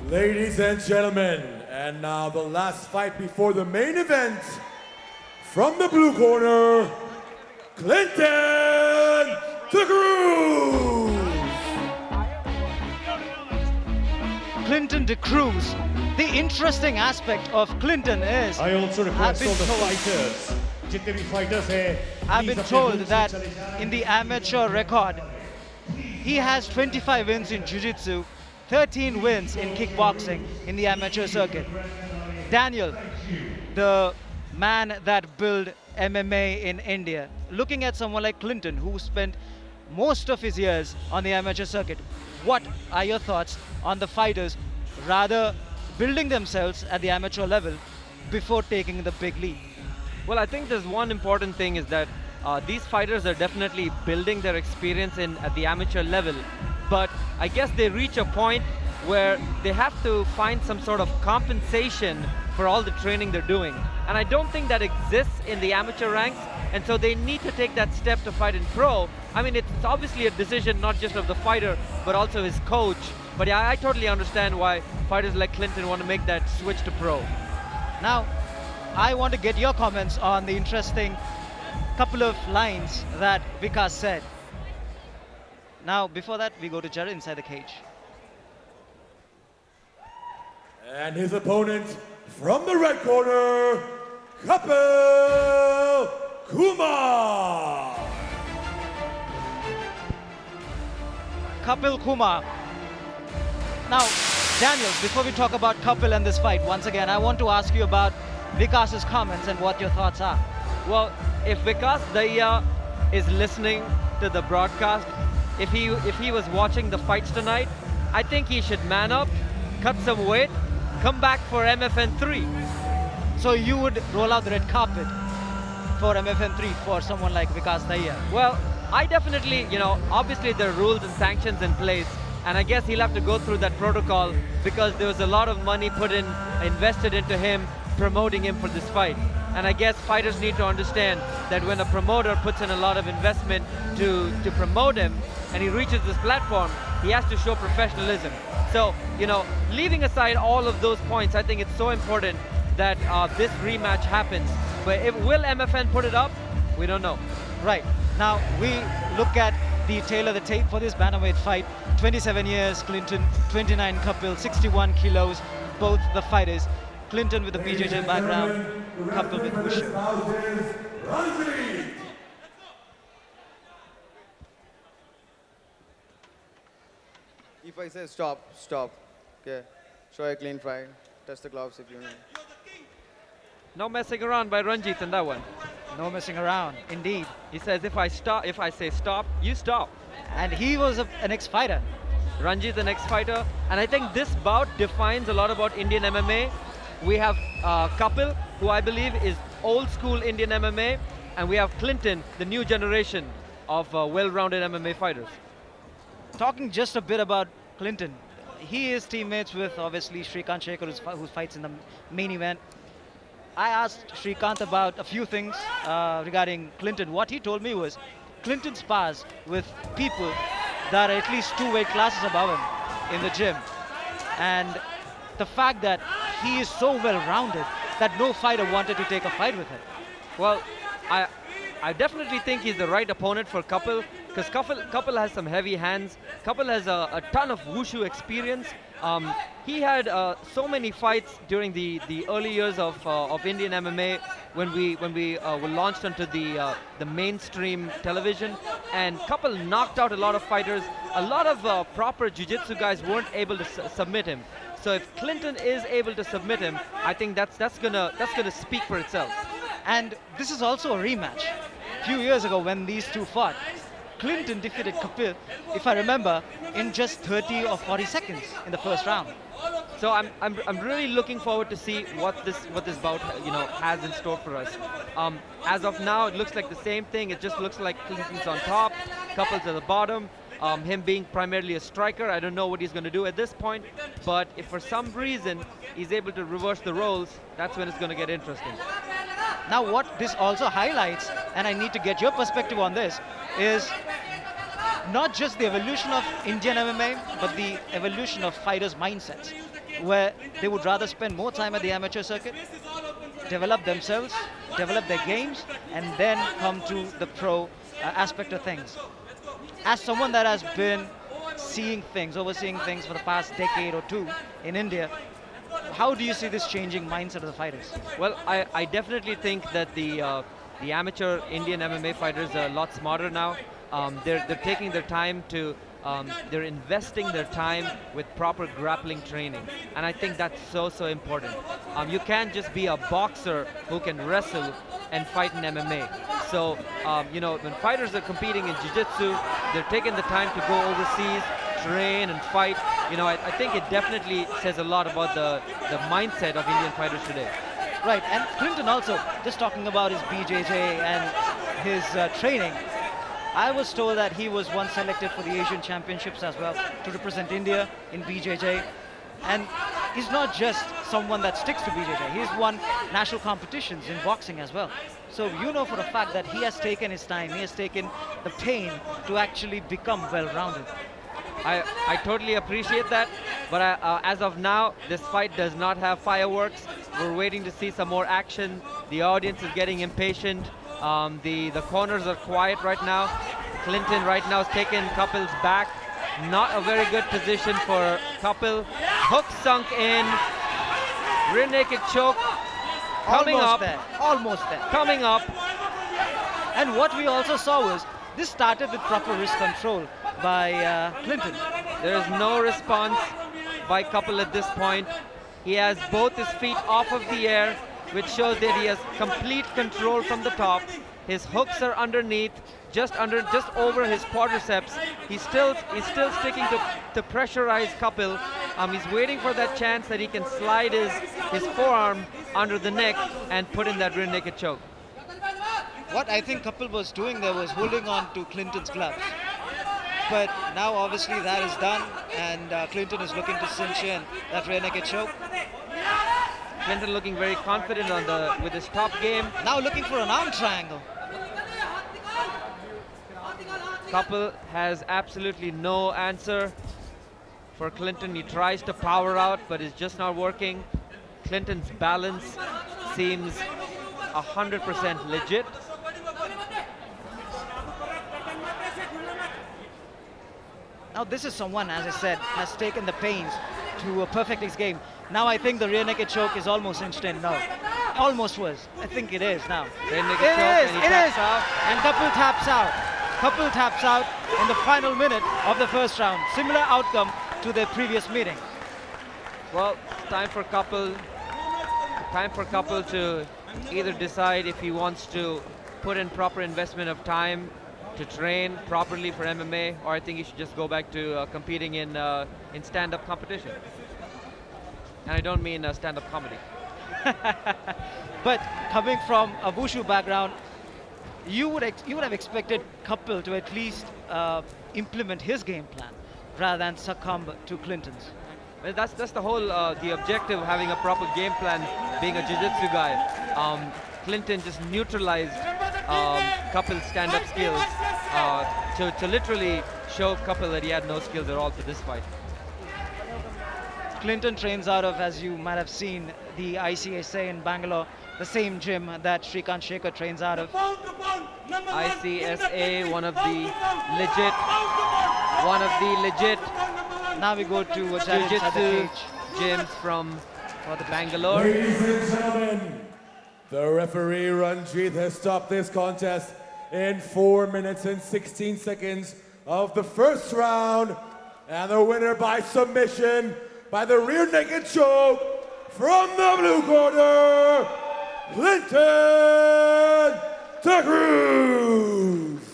Ladies and gentlemen, and now the last fight before the main event. From the blue corner, Clinton the Cruz. Clinton de Cruz. The interesting aspect of Clinton is I also request all the told- fighters, जितने भी fighters हैं, I've please been अपने told room से that चले जाएं. in the amateur record, he has 25 wins in jiu-jitsu, 13 wins in kickboxing in the amateur circuit. Daniel, the man that built MMA in India, looking at someone like Clinton, who spent most of his years on the amateur circuit, what are your thoughts on the fighters rather building themselves at the amateur level before taking the big leap? Well, I think there's one important thing is that these fighters are definitely building their experience in at the amateur level, but I guess they reach a point where they have to find some sort of compensation for all the training they're doing. And I don't think that exists in the amateur ranks, and so they need to take that step to fight in pro. I mean, it's obviously a decision not just of the fighter, but also his coach. But yeah, I totally understand why fighters like Clinton want to make that switch to pro. Now, I want to get your comments on the interesting couple of lines that Vikas said. Now, before that, we go to Jared inside the cage. And his opponent from the red corner, Kapil Kumar. Kapil Kumar. Now, Daniel, before we talk about Kapil and this fight, once again, I want to ask you about Vikas's comments and what your thoughts are. Well, if Vikas Daya is listening to the broadcast, if he was watching the fights tonight, I think he should man up, cut some weight, come back for MFN3. So you would roll out the red carpet for MFN3 for someone like Vikas Daya. Well, I definitely, obviously there are rules and sanctions in place, and I guess he'll have to go through that protocol because there was a lot of money invested into him, promoting him for this fight. And I guess fighters need to understand that when a promoter puts in a lot of investment to promote him and he reaches this platform, he has to show professionalism. So, leaving aside all of those points, I think it's so important that this rematch happens. But will MFN put it up? We don't know. Right. Now, we look at the tail of the tape for this bantamweight fight. 27 years, Clinton, 29 Kapil, 61 kilos, both the fighters. Clinton with the BJJ background, Kapil with Wushu. If I say stop, stop. Okay. Show a clean fight. Touch the gloves if you know. No messing around by Ranjit in that one. No messing around, indeed. He says if I say stop, you stop. And he was an ex-fighter. Ranjit, the next fighter, and I think this bout defines a lot about Indian MMA. We have Kapil, who I believe is old school Indian MMA, and we have Clinton, the new generation of well-rounded MMA fighters. Talking just a bit about Clinton, he is teammates with obviously Shrikant Shekhar, who fights in the main event. I asked Shrikant about a few things regarding Clinton. What he told me was Clinton spars with people that are at least 2 weight classes above him in the gym. And the fact that he is so well-rounded that no fighter wanted to take a fight with him. Well, I definitely think he's the right opponent for Kapil, because Kapil has some heavy hands. Kapil has a ton of wushu experience. He had so many fights during the early years of Indian MMA when we were launched onto the mainstream television, and Kapil knocked out a lot of fighters. A lot of proper jiu-jitsu guys weren't able to submit him. So if Clinton is able to submit him, I think that's gonna speak for itself. And this is also a rematch. A few years ago when these two fought, Clinton defeated Kapil, if I remember, in just 30 or 40 seconds in the first round. So I'm really looking forward to see what this bout has in store for us. As of now, it looks like the same thing. It just looks like Clinton's on top, Kapil's at the bottom. Him being primarily a striker, I don't know what he's going to do at this point. But if for some reason he's able to reverse the roles, that's when it's going to get interesting. Now what this also highlights, and I need to get your perspective on this, is not just the evolution of Indian MMA, but the evolution of fighters' mindsets. where they would rather spend more time at the amateur circuit, develop themselves, develop their games, and then come to the pro aspect of things. As someone that has been seeing things, overseeing things for the past decade or two in India, how do you see this changing mindset of the fighters? Well, I definitely think that the amateur Indian MMA fighters are a lot smarter now. They're taking their time to they're investing their time with proper grappling training, and I think that's so important. You can't just be a boxer who can wrestle and fight in MMA. So when fighters are competing in jiu-jitsu, they're taking the time to go overseas, train and fight. I think it definitely says a lot about the mindset of Indian fighters today. Right, and Clinton also, just talking about his BJJ and his training, I was told that he was once selected for the Asian Championships as well to represent India in BJJ. And he's not just someone that sticks to BJJ, he's won national competitions in boxing as well. So you know for a fact that he has taken his time, he has taken the pain to actually become well-rounded. I totally appreciate that, but as of now, this fight does not have fireworks. We're waiting to see some more action. The audience is getting impatient. The corners are quiet right now. Clinton right now is taking Kapil's back. Not a very good position for Kapil. Hook sunk in. Rear naked choke. Coming Almost up. there, almost there. Coming up. And what we also saw was, this started with proper wrist control by Clinton. There is no response by Kapil at this point. He has both his feet off of the air, which shows that he has complete control from the top. His hooks are underneath, just over his quadriceps. He's still sticking to pressurize Kapil. He's waiting for that chance that he can slide his forearm under the neck and put in that rear naked choke. What I think Kapil was doing there was holding on to Clinton's gloves. But now obviously that is done, and Clinton is looking to cinch in that rear naked choke. Clinton looking very confident with his top game. Now looking for an arm triangle. Kapil has absolutely no answer for Clinton. He tries to power out, but it's just not working. Clinton's balance seems 100% legit. Now this is someone, as I said, has taken the pains to perfect his game. Now I think the rear naked choke is almost instant. No, almost was. I think it is now. Rear naked choke, and he taps out. And Kapil taps out. Kapil taps out in the final minute of the first round. Similar outcome to the previous meeting. Well, time for Kapil to either decide if he wants to put in proper investment of time to train properly for MMA, or I think he should just go back to competing in stand-up competition. And I don't mean stand-up comedy. But coming from a wushu background, you would have expected Kapil to at least implement his game plan rather than succumb to Clinton's. Well, that's the whole the objective of having a proper game plan. Being a jiu-jitsu guy, Clinton just neutralized Kapil's stand-up skills to literally show Kapil that he had no skills at all for this fight. Clinton trains out of, as you might have seen, the ICSA in Bangalore, the same gym that Shrikant Shekhar trains out of. ICSA, one of the legit Now we go to a challenge at the jiu-jitsu cage. gyms from Bangalore. Ladies and gentlemen, the referee Ranjit has stopped this contest in 4 minutes and 16 seconds of the first round. And the winner by submission by the rear naked choke from the blue corner, Clinton de Cruz.